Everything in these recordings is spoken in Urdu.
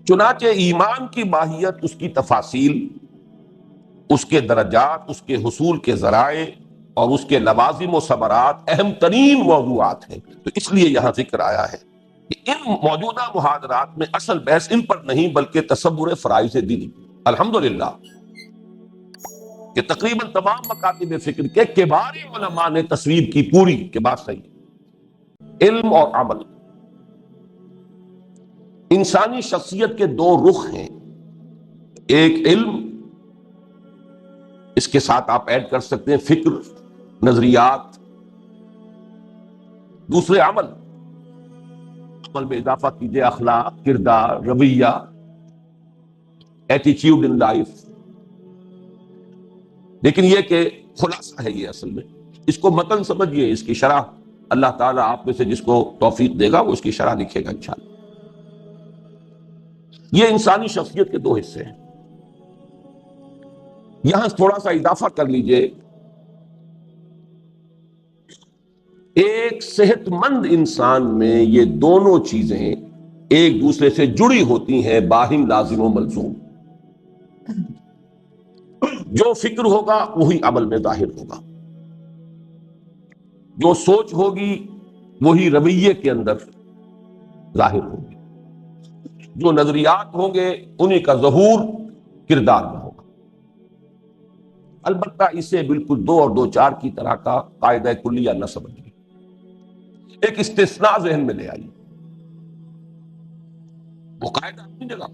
چنانچہ ایمان کی ماہیت، اس کی تفاصیل، اس کے درجات، اس کے حصول کے ذرائع اور اس کے لوازم و ثمرات اہم ترین موضوعات ہیں۔ تو اس لیے یہاں ذکر آیا ہے کہ ان موجودہ محاضرات میں اصل بحث ان پر نہیں بلکہ تصور فرائض دینی۔ الحمدللہ کہ تقریباً تمام مکاتب فکر کے کبار علماء نے تصویر کی پوری کہ بات صحیح۔ علم اور عمل، انسانی شخصیت کے دو رخ ہیں، ایک علم، اس کے ساتھ آپ ایڈ کر سکتے ہیں فکر، نظریات، دوسرے عمل میں اضافہ کیجئے اخلاق، کردار، رویہ، ایٹیچیوڈ ان لائف۔ لیکن یہ کہ خلاصہ ہے یہ اصل میں، اس کو متن سمجھیے، اس کی شرح اللہ تعالیٰ آپ میں سے جس کو توفیق دے گا وہ اس کی شرح لکھے گا انشاءاللہ۔ یہ انسانی شخصیت کے دو حصے ہیں۔ یہاں تھوڑا سا اضافہ کر لیجئے، ایک صحت مند انسان میں یہ دونوں چیزیں ایک دوسرے سے جڑی ہوتی ہیں، باہم لازم و ملزوم۔ جو فکر ہوگا وہی عمل میں ظاہر ہوگا، جو سوچ ہوگی وہی رویے کے اندر ظاہر ہوگی، جو نظریات ہوں گے انہی کا ظہور کردار میں ہوگا۔ البتہ اسے بالکل دو اور دو چار کی طرح کا قاعدہ کلیہ نہ سمجھیے، ایک استثناء ذہن میں لے آئیے۔ وہ قاعدہ اپنی جگہ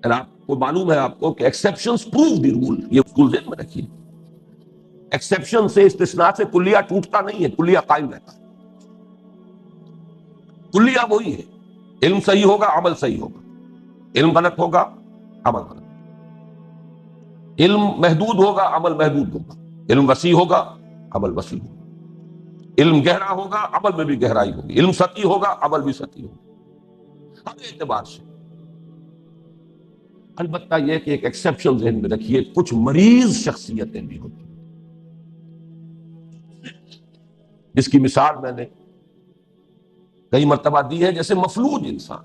اور آپ کو معلوم ہے آپ کو کہ ایکسیپشنز پروو دی رول، یہ اصول ذہن میں رکھیے۔ ایکسیپشن سے، استثناء سے کلیہ ٹوٹتا نہیں ہے، کلیہ قائم رہتا ہے۔ کلیہ وہی ہے، علم صحیح ہوگا عمل صحیح ہوگا، علم غلط ہوگا عمل غلط، علم محدود ہوگا عمل محدود ہوگا، علم وسیع ہوگا عمل وسیع ہوگا، علم گہرا ہوگا عمل میں بھی گہرائی ہوگی، علم سطحی ہوگا عمل بھی سطحی ہوگا، ہر اعتبار سے۔ البتہ یہ کہ ایک ایکسیپشن ذہن میں رکھیے، کچھ مریض شخصیتیں بھی ہوتی ہیں، جس کی مثال میں نے کئی مرتبہ دی ہے، جیسے مفلوج انسان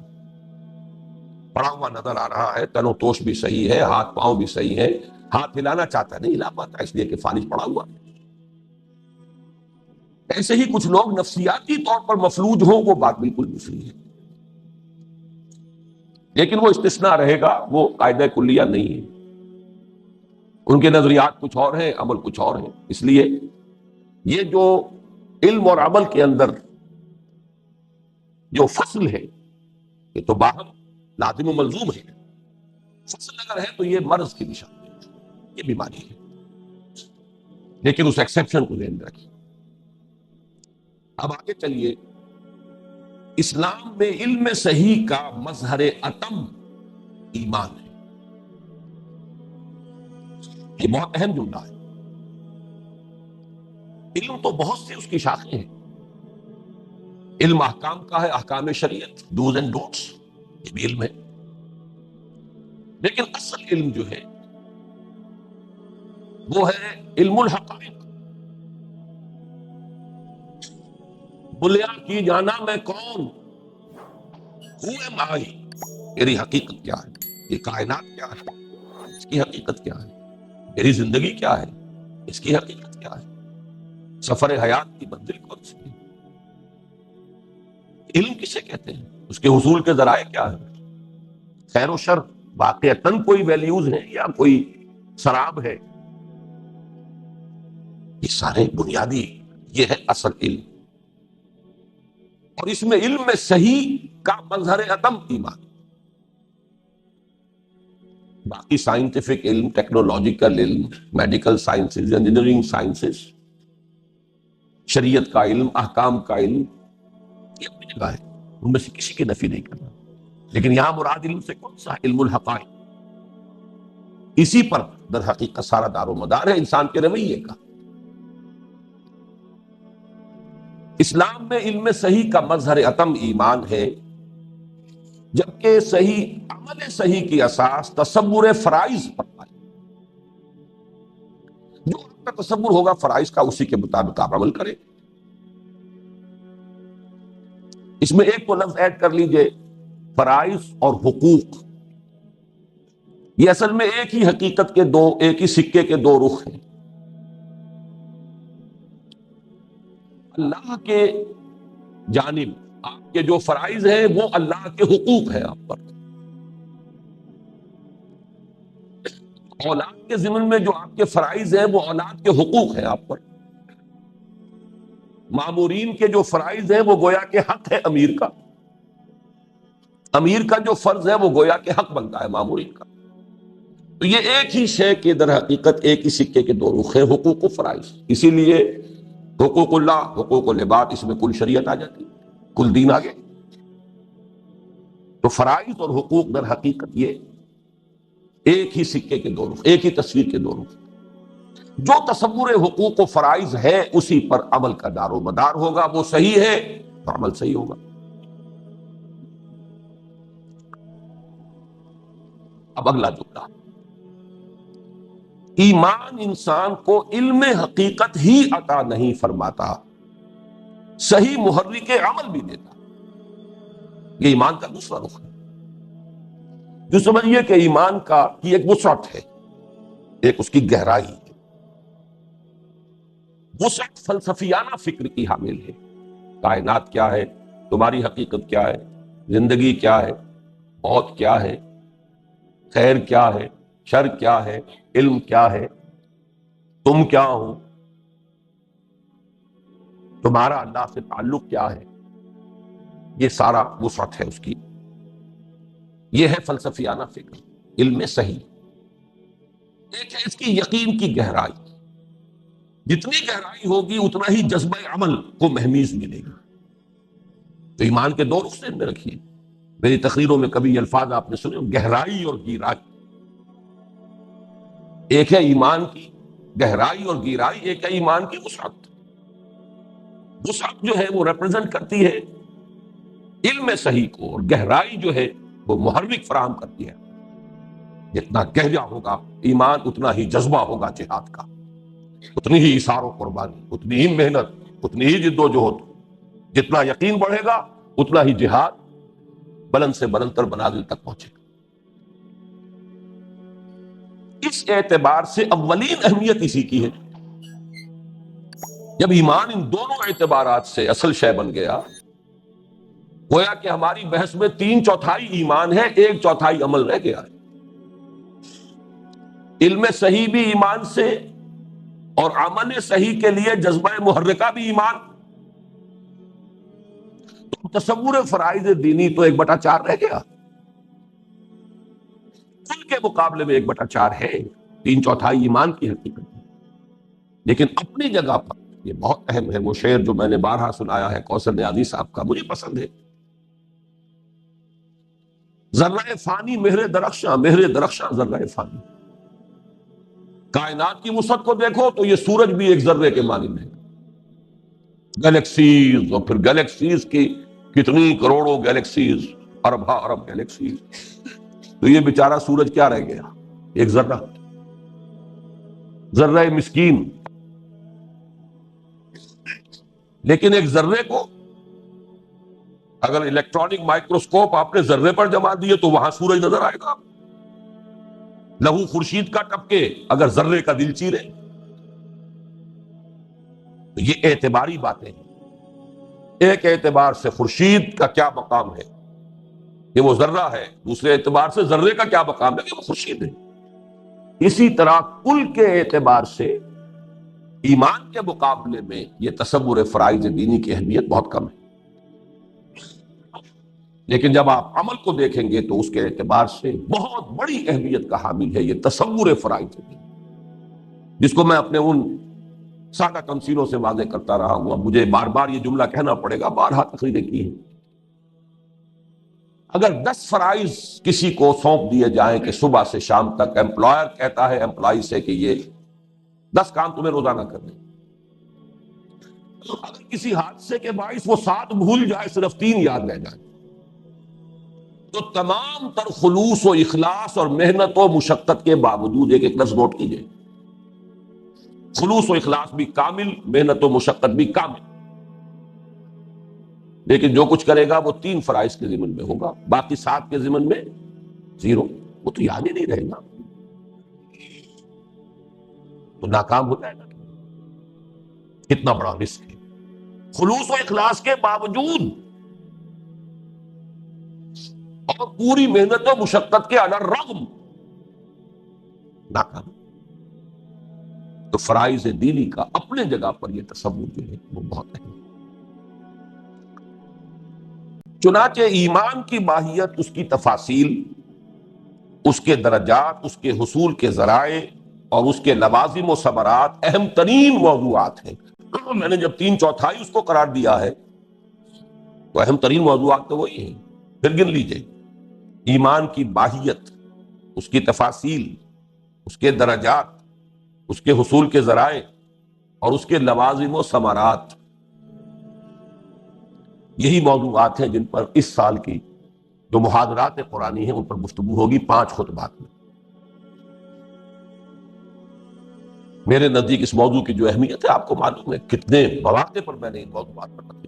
پڑا ہوا نظر آ رہا ہے، تن و توش بھی صحیح ہے، ہاتھ پاؤں بھی صحیح ہے، ہاتھ ہلانا چاہتا ہے نہیں ہلا پاتا اس لیے کہ فالج پڑا ہوا ہے۔ ایسے ہی کچھ لوگ نفسیاتی طور پر مفلوج ہوں، وہ بات بالکل دوسری ہے، لیکن وہ استثناء رہے گا، وہ قاعدہ کلیہ نہیں ہے۔ ان کے نظریات کچھ اور ہیں، عمل کچھ اور ہیں۔ اس لیے یہ جو علم اور عمل کے اندر جو فصل ہے یہ تو باہم لازم و ملزوم ہے، فصل اگر ہے تو یہ مرض کی نشانی ہے، یہ بیماری ہے، لیکن اس ایکسیپشن کو ذہن میں رکھیے۔ اب آگے چلیے، اسلام میں علم صحیح کا مظہر اتم ایمان ہے۔ یہ بہت اہم جملہ ہے۔ علم تو بہت سی اس کی شاخیں ہیں، علم احکام کا ہے، احکام شریعت، ڈوز اینڈ ڈونٹس، یہ بھی علم ہے، لیکن اصل علم جو ہے وہ ہے علم الحقائق، بلیاں کی جانا میں کون، who am I، میری حقیقت کیا ہے، یہ کائنات کیا ہے، اس کی حقیقت کیا ہے، میری زندگی کیا ہے، اس کی حقیقت کیا ہے، سفر حیات کی منزل کون سی ہے، علم کسے کہتے ہیں، اس کے حصول کے ذرائع کیا ہے، خیر و شر واقعتاً کوئی ویلیوز ہیں یا کوئی سراب ہے، یہ سارے بنیادی، یہ ہے اصل علم۔ اور اس میں علم میں صحیح کا مظہر اتم ایمان۔ باقی سائنٹیفک علم، ٹیکنالوجیکل علم، میڈیکل سائنسز، انجینئرنگ سائنسز، شریعت کا علم، احکام کا علم، یہ اپنی جگہ ہے، ان میں سے کسی کی نفی نہیں کرنا، لیکن یہاں مراد علم سے کون سا، علم الحقائق، اسی پر در حقیقت سارا دار و مدار ہے انسان کے رویے کا۔ اسلام میں علم صحیح کا مظہر اتم ایمان ہے، جبکہ صحیح عمل صحیح کی اساس تصور فرائض پر پائے، جو آپ کا تصور ہوگا فرائض کا اسی کے مطابق آپ عمل کریں۔ اس میں ایک تو لفظ ایڈ کر لیجئے فرائض اور حقوق، یہ اصل میں ایک ہی حقیقت کے دو، ایک ہی سکے کے دو رخ ہیں۔ اللہ کے جانب آپ کے جو فرائض ہیں وہ اللہ کے حقوق ہیں آپ پر، اولاد کے ضمن میں جو آپ کے فرائض ہیں وہ اولاد کے حقوق ہیں آپ پر، مامورین کے جو فرائض ہیں وہ گویا کہ حق ہے امیر کا، امیر کا جو فرض ہے وہ گویا کہ حق بنتا ہے مامورین کا۔ تو یہ ایک ہی شے کے در حقیقت ایک ہی سکے کے دو رخ ہیں، حقوق و فرائض۔ اسی لیے حقوق اللہ، حقوق العباد، اس میں کل شریعت آ جاتی ہے، کل دین آگے۔ تو فرائض اور حقوق در حقیقت یہ ایک ہی سکے کے دو رخ، ایک ہی تصویر کے دو رخ۔ جو تصور حقوق و فرائض ہے اسی پر عمل کا دار و مدار ہوگا، وہ صحیح ہے تو عمل صحیح ہوگا۔ اب اگلا جملہ، ایمان انسان کو علم حقیقت ہی عطا نہیں فرماتا، صحیح محرک عمل بھی دیتا۔ یہ ایمان کا دوسرا رخ ہے۔ جو سمجھیے کہ ایمان کا کی ایک وسعت ہے، ایک اس کی گہرائی ہے۔ وسعت فلسفیانہ فکر کی حامل ہے۔ کائنات کیا ہے، تمہاری حقیقت کیا ہے، زندگی کیا ہے، موت کیا ہے، خیر کیا ہے، شر کیا ہے، علم کیا ہے، تم کیا ہو، تمہارا اللہ سے تعلق کیا ہے، یہ سارا وسعت ہے اس کی۔ یہ ہے فلسفیانہ فکر، علم صحیح۔ ایک ہے اس کی یقین کی گہرائی، جتنی گہرائی ہوگی اتنا ہی جذبہ عمل کو مہمیز ملے گی۔ تو ایمان کے دو رخ سے میں رکھیے، میری تقریروں میں کبھی یہ الفاظ آپ نے سنے، گہرائی اور گہرائی۔ ایک ہے ایمان کی گہرائی اور گہرائی، ایک ہے ایمان کی وسعت۔ وسعت جو ہے وہ ریپرزنٹ کرتی ہے علم صحیح کو، اور گہرائی جو ہے وہ محرک فراہم کرتی ہے۔ جتنا گہرا ہوگا ایمان اتنا ہی جذبہ ہوگا جہاد کا، اتنی ہی اثار و قربانی، اتنی ہی محنت، اتنی ہی جد و جہد۔ جتنا یقین بڑھے گا اتنا ہی جہاد بلند سے بلند تر منازل تک پہنچے گا۔ اس اعتبار سے اولین اہمیت اسی کی ہے۔ جب ایمان ان دونوں اعتبارات سے اصل شے بن گیا، گویا کہ ہماری بحث میں 3/4 ایمان ہے، 1/4 عمل رہ گیا ہے۔ علم صحیح بھی ایمان سے، اور عمل صحیح کے لیے جذبہ محرکہ بھی ایمان۔ تو تصور فرائض دینی تو 1/4 رہ گیا، کل کے مقابلے میں 1/4 ہے، 3/4 ایمان کی حقیقت ہے۔ لیکن اپنی جگہ پر یہ بہت اہم ہے۔ وہ شعر جو میں نے بارہا سنایا ہے کوثر نیازی صاحب کا، مجھے پسند ہے، ذرہ فانی مہر درخشاں، مہر درخشاں ذرہ فانی۔ کائنات کی وسعت کو دیکھو تو یہ سورج بھی ایک ذرے کے مانند ہے، گلیکسیز، اور پھر گلیکسیز کی کتنی کروڑوں گلیکسیز، اربہ ارب گلیکسیز۔ تو یہ بیچارہ سورج کیا رہ گیا؟ ایک ذرہ، ذرہ مسکین۔ لیکن ایک ذرے کو اگر الیکٹرانک مائکروسکوپ آپ نے ذرے پر جما دیے تو وہاں سورج نظر آئے گا۔ لہو خورشید کا ٹپکے اگر ذرے کا دل چیرے۔ تو یہ اعتباری باتیں ہیں۔ ایک اعتبار سے خورشید کا کیا مقام ہے کہ وہ ذرہ ہے، دوسرے اعتبار سے ذرے کا کیا مقام ہے کہ وہ خورشید ہے۔ اسی طرح کل کے اعتبار سے ایمان کے مقابلے میں یہ تصور فرائض دینی کی اہمیت بہت کم ہے۔ لیکن جب آپ عمل کو دیکھیں گے تو اس کے اعتبار سے بہت بڑی اہمیت کا حامل ہے یہ تصور فرائض دینی، جس کو میں اپنے ان سادہ تمثیلوں سے واضح کرتا رہا ہوں۔ اب مجھے بار بار یہ جملہ کہنا پڑے گا، بارہا تقریریں کی ہیں۔ اگر 10 فرائض کسی کو سونپ دیے جائیں کہ صبح سے شام تک، امپلائر کہتا ہے امپلائی سے کہ یہ 10 کام تمہیں روزانہ کرنے، اگر کسی حادثے کے باعث وہ 7 بھول جائے، صرف 3 یاد رہ جائیں، تو تمام تر خلوص و اخلاص اور محنت و مشقت کے باوجود ایک لفظ نوٹ کیجئے، خلوص و اخلاص بھی کامل، محنت و مشقت بھی کامل، لیکن جو کچھ کرے گا وہ 3 فرائض کے ضمن میں ہوگا، باقی 7 کے ضمن میں 0، وہ تو یاد ہی نہیں رہے گا، تو ناکام ہو جائے گا۔ کتنا بڑا رسک ہے، خلوص و اخلاص کے باوجود اور پوری محنت و مشقت کے علی الرغم ناکام۔ تو فرائض دینی کا اپنے جگہ پر یہ تصور جو ہے وہ بہت اہم ہے۔ چنانچہ ایمان کی ماہیت، اس کی تفاصیل، اس کے درجات، اس کے حصول کے ذرائع اور اس کے لوازم و ثمرات اہم ترین موضوعات ہیں۔ میں نے جب 3/4 اس کو قرار دیا ہے تو اہم ترین موضوعات تو وہی ہیں۔ پھر گن لیجئے، ایمان کی ماہیت، اس کی تفاصیل، اس کے درجات، اس کے حصول کے ذرائع اور اس کے لوازم و ثمرات، یہی موضوعات ہیں جن پر اس سال کی جو محاضرات قرآنی ہیں ان پر گفتگو ہوگی 5 خطبات میں۔ میرے نزدیک اس موضوع کی جو اہمیت ہے آپ کو معلوم ہے، کتنے مواقع پر میں نے ان موضوعات پر بات کی۔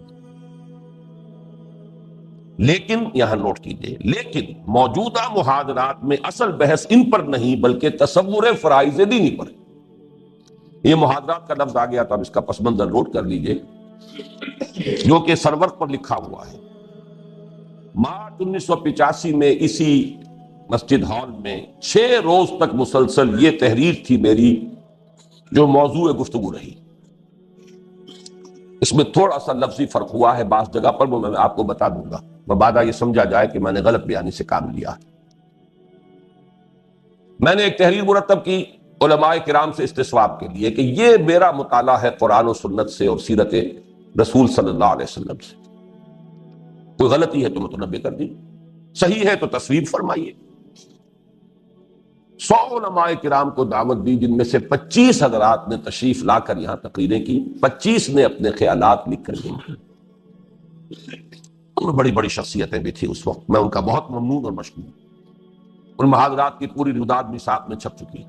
لیکن یہاں نوٹ کیجئے، لیکن موجودہ محاضرات میں اصل بحث ان پر نہیں بلکہ تصور فرائض دینی پر ہے۔ یہ محاضرات کا لفظ آ گیا تو اب اس کا پس منظر نوٹ کر لیجئے، جو کہ سرور پر لکھا ہوا ہے۔ مارچ 1985 میں اسی مسجد ہال میں 6 روز تک مسلسل یہ تحریر تھی میری جو موضوع گفتگو رہی۔ اس میں تھوڑا سا لفظی فرق ہوا ہے بعض جگہ پر، وہ میں آپ کو بتا دوں گا، مبادا یہ سمجھا جائے کہ میں نے غلط بیانی سے کام لیا۔ میں نے ایک تحریر مرتب کی علماء کرام سے استصواب کے لیے کہ یہ میرا مطالعہ ہے قرآن و سنت سے اور سیرت رسول صلی اللہ علیہ وسلم سے، کوئی غلطی ہے تو متنبہ کر دیجیے، صحیح ہے تو تصویب فرمائیے۔ 100 علماء کرام کو دعوت دی، جن میں سے 25 حضرات نے تشریف لا کر یہاں تقریریں کی، 25 نے اپنے خیالات لکھ کر دی۔ ان میں بڑی بڑی شخصیتیں بھی تھیں اس وقت، میں ان کا بہت ممنون اور مشکور۔ ان محاضرات کی پوری روداد بھی ساتھ میں چھپ چکی۔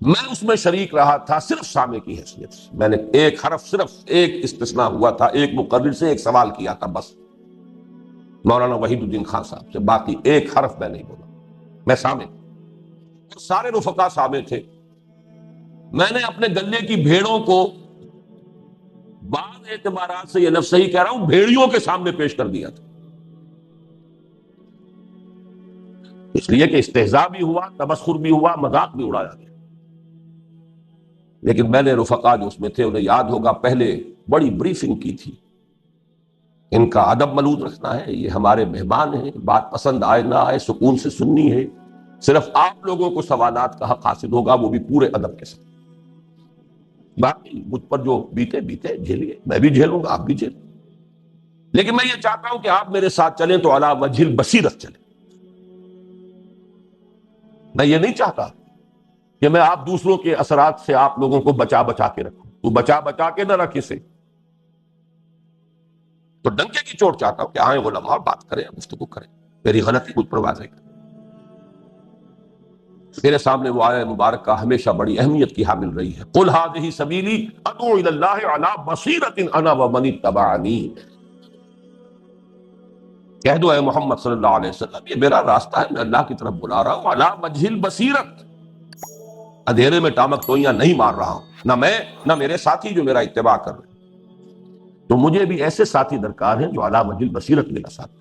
میں اس میں شریک رہا تھا صرف سامع کی حیثیت سے۔ میں نے ایک حرف، صرف ایک استثناء ہوا تھا، ایک مقرر سے ایک سوال کیا تھا بس، مولانا وحید الدین خان صاحب سے، باقی ایک حرف میں نہیں بولا، میں سامع۔ سارے رفقا سامع تھے۔ میں نے اپنے گلے کی بھیڑوں کو بعض اعتبارات سے، یہ لفظ صحیح کہہ رہا ہوں، بھیڑیوں کے سامنے پیش کر دیا تھا، اس لیے کہ استہزاء بھی ہوا، تمسخر بھی ہوا، مذاق بھی اڑایا گیا۔ لیکن میں نے رفقا جو اس میں تھے انہیں یاد ہوگا پہلے بڑی بریفنگ کی تھی، ان کا ادب ملوز رکھنا ہے، یہ ہمارے مہمان ہیں، بات پسند آئے نہ آئے سکون سے سننی ہے، صرف آپ لوگوں کو سوالات کا حق حاصل ہوگا، وہ بھی پورے ادب کے ساتھ۔ باقی مجھ پر جو بیتے جھیلیے، میں بھی جھیلوں گا، آپ بھی جھیلیں، لیکن میں یہ چاہتا ہوں کہ آپ میرے ساتھ چلیں تو علی وجہ البصیرت چلیں۔ میں یہ نہیں چاہتا کہ میں آپ دوسروں کے اثرات سے آپ لوگوں کو بچا کے رکھوں، تو بچا کے نہ رکھ اسے، تو ڈنکے کی چوٹ چاہتا ہوں کہ آئیں علماء بات کریں، گفتگو کریں، میری غلطی مجھ پر واضح کریں۔ میرے سامنے وہ آیہ مبارکہ ہمیشہ بڑی اہمیت کی حامل رہی ہے، قل ھذہ سبیلی ادعو الی اللہ علی بصیرۃ انا ومن اتبعنی، کہہ دو اے محمد صلی اللہ علیہ وسلم یہ میرا راستہ ہے، میں اللہ کی طرف بلا رہا ہوں، علی وجہ البصیرت، اندھیرے میں ٹامک ٹوئیاں نہیں مار رہا ہوں، نہ میں نہ میرے ساتھی جو میرا اتباع کر رہے ہیں۔ تو مجھے بھی ایسے ساتھی درکار ہیں جو علی وجہ البصیرت میرا ساتھ۔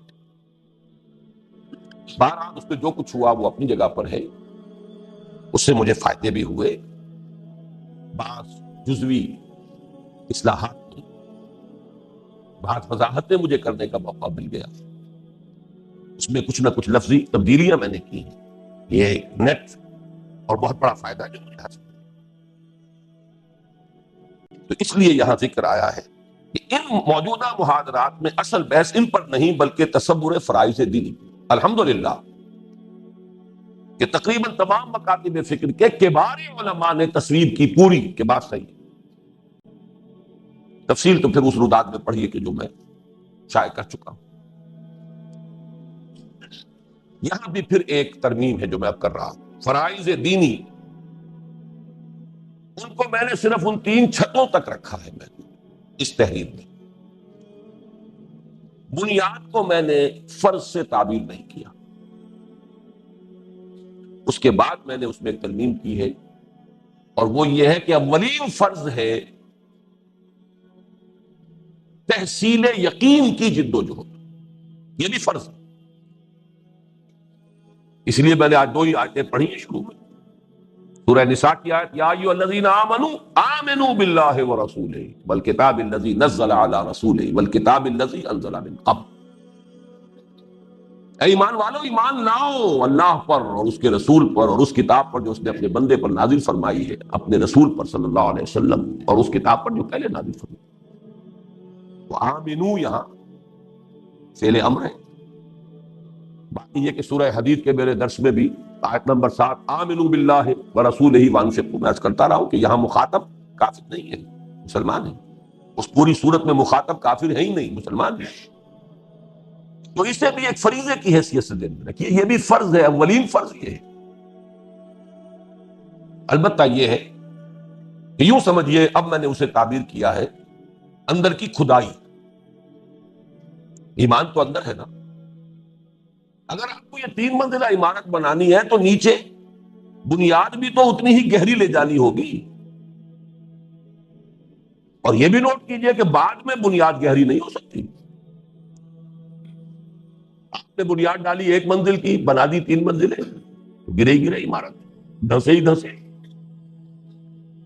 بہرحال اس پہ جو کچھ ہوا وہ اپنی جگہ پر ہے، اس سے مجھے فائدے بھی ہوئے، بعض جزوی اصلاحات کی، بعض وضاحتیں مجھے کرنے کا موقع مل گیا، اس میں کچھ نہ کچھ لفظی تبدیلیاں میں نے کی ہیں، یہ نیٹ اور بہت بڑا فائدہ جو مجھے حاصل ہے۔ تو اس لیے یہاں ذکر آیا ہے کہ ان موجودہ محاضرات میں اصل بحث ان پر نہیں بلکہ تصور فرائض دینی۔ الحمدللہ کہ تقریباً تمام مکاتب فکر کے کبار علماء نے تصویر کی پوری کہ بات صحیح ہے۔ تفصیل تو پھر اس روداد میں پڑھیے کہ جو میں شائع کر چکا ہوں۔ یہاں بھی پھر ایک ترمیم ہے جو میں اب کر رہا ہوں، فرائض دینی، ان کو میں نے صرف ان 3 چھتوں تک رکھا ہے میں اس تحریر میں۔ بنیاد کو میں نے فرض سے تعبیر نہیں کیا، اس کے بعد میں نے اس میں ایک ترمیم کی ہے، اور وہ یہ ہے کہ اولین فرض ہے تحصیل یقین کی جد و جہد، یہ بھی فرض ہے۔ اس لیے میں نے آج دو ہی آیتیں پڑھی ہیں شروع میں، سورہ نساء کی آیت یا ایھا الذین آمنوا آمنوا باللہ ورسولہ والکتاب الذی نزل علی رسولہ والکتاب الذی انزل من قبل، اے ایمان والو ایمان لاؤ اللہ پر اور اس کے رسول پر اور اس کتاب پر جو اس نے اپنے بندے پر نازل فرمائی ہے، اپنے رسول پر صلی اللہ علیہ وسلم، اور اس کتاب پر جو پہلے نازل فرمائی۔ تو آمنو یہاں فعل امر ہے۔ باقی یہ کہ سورہ حدید کے میرے درس میں بھی آیت نمبر 7 آمنو باللہ ورسولہ وانفقوا، میں عرض کرتا رہا ہوں کہ یہاں مخاطب کافر نہیں ہے، مسلمان ہے، اس پوری صورت میں مخاطب کافر ہے ہی نہیں، مسلمان ہے۔ تو اسے بھی ایک فریضے کی حیثیت سے دینا رکھیے، یہ بھی فرض ہے، اولین فرض یہ ہے۔ البتہ یہ ہے کہ یوں سمجھیے، اب میں نے اسے تعبیر کیا ہے اندر کی کھدائی، ایمان تو اندر ہے نا، اگر آپ کو یہ 3 منزلہ عمارت بنانی ہے تو نیچے بنیاد بھی تو اتنی ہی گہری لے جانی ہوگی، اور یہ بھی نوٹ کیجئے کہ بعد میں بنیاد گہری نہیں ہو سکتی۔ آپ نے بنیاد ڈالی 1 منزل کی، بنا دی 3 منزلیں، تو گرے ہی گرے عمارت، دھسے ہی دھسے۔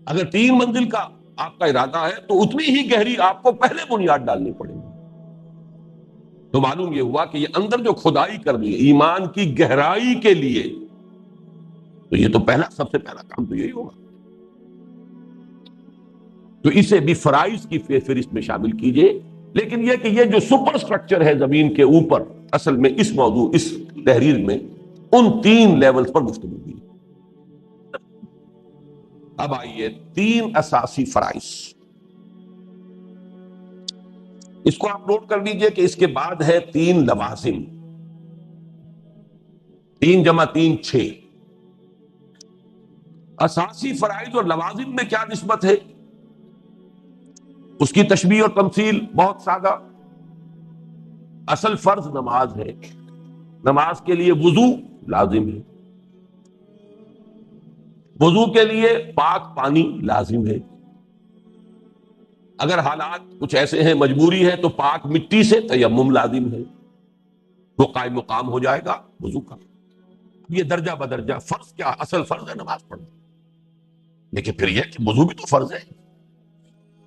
اگر 3 منزل کا آپ کا ارادہ ہے تو اتنی ہی گہری آپ کو پہلے بنیاد ڈالنی پڑے گی۔ تو معلوم یہ ہوا کہ یہ اندر جو کھدائی کرنی ہے ایمان کی گہرائی کے لیے، تو یہ تو سب سے پہلا کام تو یہی ہوگا۔ تو اسے بھی فرائض کی فہرست میں شامل کیجئے، لیکن یہ کہ یہ جو سپر سٹرکچر ہے زمین کے اوپر، اصل میں اس موضوع، اس تحریر میں ان 3 لیولز پر گفتگو کی۔ اب آئیے 3 اساسی فرائض، اس کو آپ نوٹ کر لیجئے کہ اس کے بعد ہے 3 لوازم، 3 جمع 3 6۔ اساسی فرائض اور لوازم میں کیا نسبت ہے؟ اس کی تشبیہ اور تمثیل بہت سادہ۔ اصل فرض نماز ہے، نماز کے لیے وضو لازم ہے، وضو کے لیے پاک پانی لازم ہے، اگر حالات کچھ ایسے ہیں مجبوری ہے تو پاک مٹی سے تیمم لازم ہے، وہ قائم مقام ہو جائے گا وضو کا۔ یہ درجہ بدرجہ فرض، کیا اصل فرض ہے نماز پڑھنا، لیکن پھر یہ کہ وضو بھی تو فرض ہے،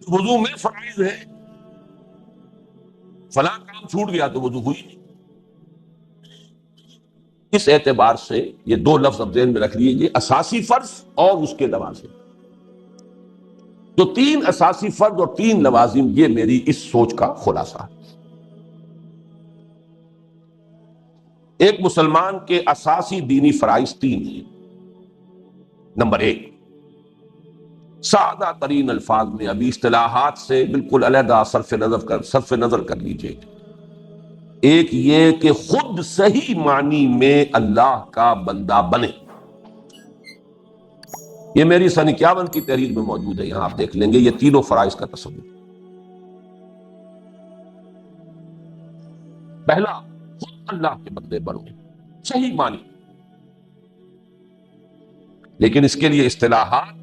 وضو میں فرائض ہے، فلاں کام چھوٹ گیا تو وضو ہوئی نہیں۔ اس اعتبار سے یہ 2 لفظ اب ذہن میں رکھ لیجیے، اساسی فرض اور اس کے لوازم۔ تو 3 اساسی فرض اور 3 لوازم، یہ میری اس سوچ کا خلاصہ ہے۔ ایک مسلمان کے اساسی دینی فرائض 3 ہیں۔ نمبر 1، سادہ ترین الفاظ میں، ابھی اصطلاحات سے بالکل علیحدہ صرف نظر کر لیجئے، ایک یہ کہ خود صحیح معنی میں اللہ کا بندہ بنے۔ یہ میری سن 51 کی تحریر میں موجود ہے، یہاں آپ دیکھ لیں گے یہ تینوں فرائض کا تصور۔ پہلا، خود اللہ کے بندے بنو، صحیح معنی، لیکن اس کے لیے اصطلاحات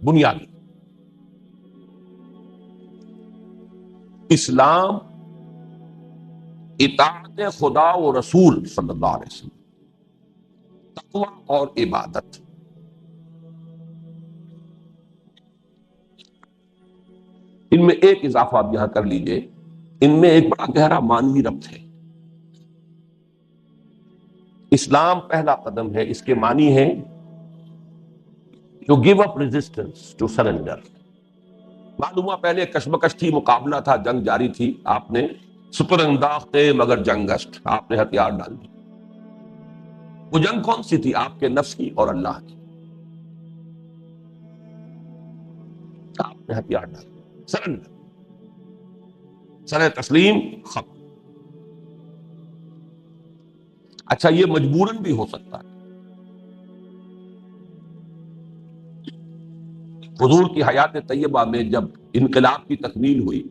بنیادی۔ اسلام اطاعت خدا و رسول صلی اللہ علیہ وسلم، تقوی اور عبادت۔ ان میں ایک اضافہ آپ یہاں کر لیجئے، ان میں ایک بڑا گہرا معنوی ربط ہے۔ اسلام پہلا قدم ہے، اس کے معنی ہے to give up resistance, to surrender. معلوم ہوا پہلے کشمکش تھی، مقابلہ تھا، جنگ جاری تھی، آپ نے سپر انداختے مگر جنگشت، آپ نے ہتھیار ڈال دی۔ وہ جنگ کون سی تھی؟ آپ کے نفس کی اور اللہ کی، آپ نے ہتھیار ڈال دی، سرنڈر، سر تسلیم، ختم۔ اچھا، یہ مجبوراً بھی ہو سکتا ہے۔ حضور کی حیات طیبہ میں جب انقلاب کی تکمیل ہوئی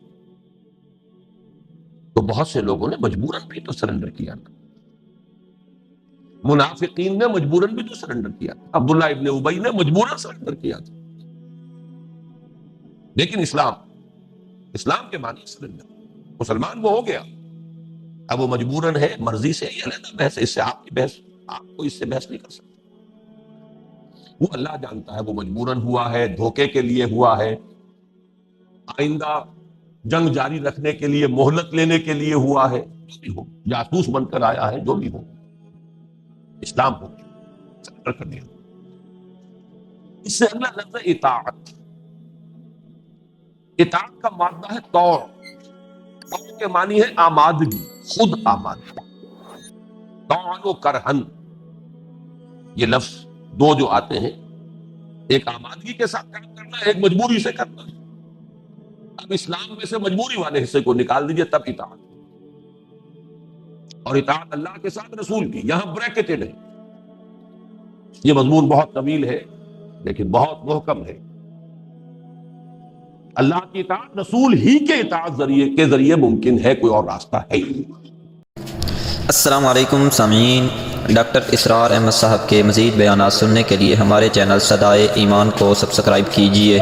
تو بہت سے لوگوں نے مجبوراً بھی تو سرنڈر کیا تھا، منافقین نے مجبوراً بھی تو سرنڈر کیا تھا، عبداللہ ابن ابی نے مجبوراً سرنڈر کیا تھا، لیکن اسلام کے معنی سرنڈر، مسلمان وہ ہو گیا، اب وہ مجبوراً ہے مرضی سے، یہ علیحدہ بحث ہے، اس سے آپ کی بحث، آپ کو اس سے بحث نہیں کر سکتے، وہ اللہ جانتا ہے وہ مجبوراً ہوا ہے، دھوکے کے لیے ہوا ہے، آئندہ جنگ جاری رکھنے کے لیے، مہلت لینے کے لیے ہوا ہے، جو بھی ہو، جاسوس بن کر آیا ہے، جو بھی ہو، اسلام ہو سرنڈر کر دیا۔ اس سے اگلا لفظ ہے اطاعت۔ اطاعت کا مادہ ہے طوع، طوع کے معنی ہے آمادگی، خود آمادگی، طوعاً و کرہن، یہ لفظ دو جو آتے ہیں، ایک آمادگی کے ساتھ کام کرنا ہے، ایک مجبوری سے کرنا ہے۔ اب اسلام میں سے مجبوری والے حصے کو نکال دیجئے، تب اطاعت، اور اطاعت اللہ کے ساتھ رسول کی، یہاں بریکٹڈ ہے، یہ مضمون بہت طویل ہے لیکن بہت محکم ہے۔ اللہ کی اطاعت رسول ہی کے اطاعت کے ذریعے ممکن ہے، کوئی اور راستہ ہے ہی نہیں۔ السلام علیکم سامعین، ڈاکٹر اسرار احمد صاحب کے مزید بیانات سننے کے لیے ہمارے چینل صدائے ایمان کو سبسکرائب کیجیے۔